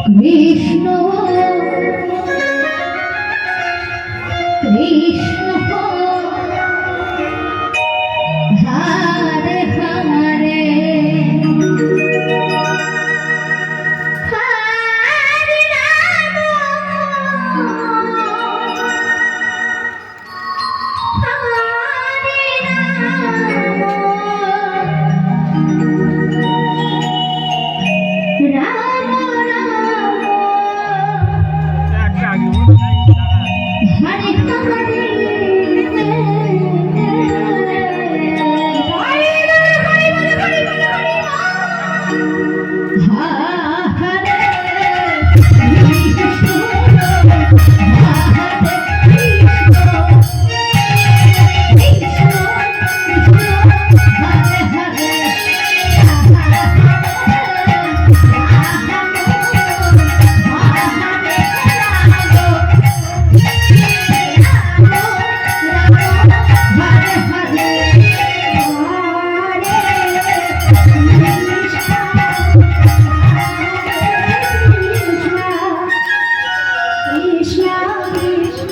কৃষ্ণ কৃষ্ণ হরে হরে হরে রাম হরে রাম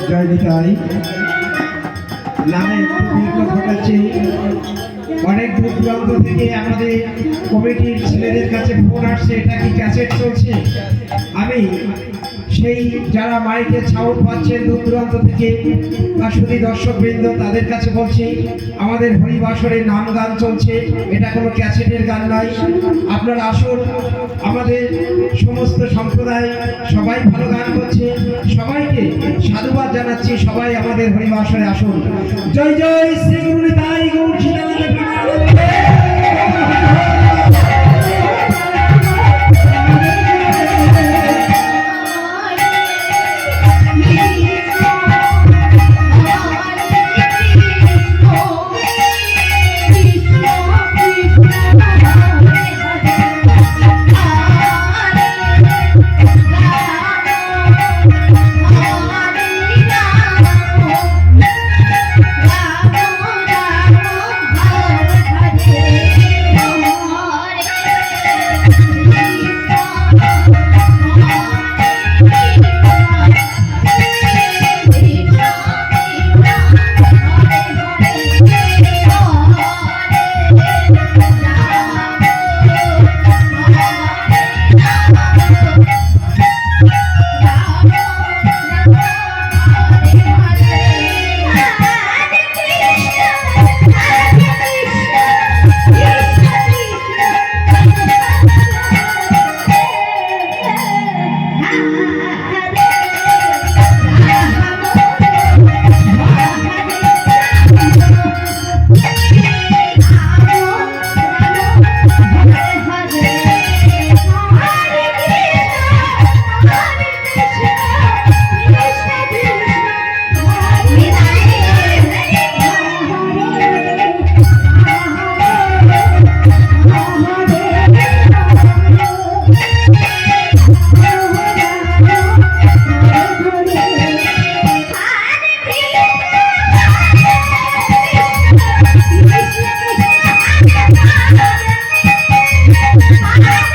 জয় নিতাই নামে ঘটাচ্ছে। অনেক দূর দূরান্ত থেকে আমাদের কমিটির ছেলেদের কাছে ফোন আসছে, এটা কি ক্যাসেট চলছে। আমি সেই যারা মাইকে সাউন্ড পাচ্ছেন দূর দূরান্ত থেকে বা শুধু দর্শকবৃন্দ, তাদের কাছে বলছি আমাদের হরিবাসরে নাম গান চলছে, এটা কোনো ক্যাসেটের গান নয়। আপনারা আসুন, আমাদের সমস্ত সম্প্রদায় সবাই ভালো গান করছে, সবাইকে সাধুবাদ জানাচ্ছি। সবাই আমাদের হরিবাসরে আসুন। জয় জয় শ্রী গুরু নিতাই গৌর সীতানন্দ প্রেমানন্দে। Ah!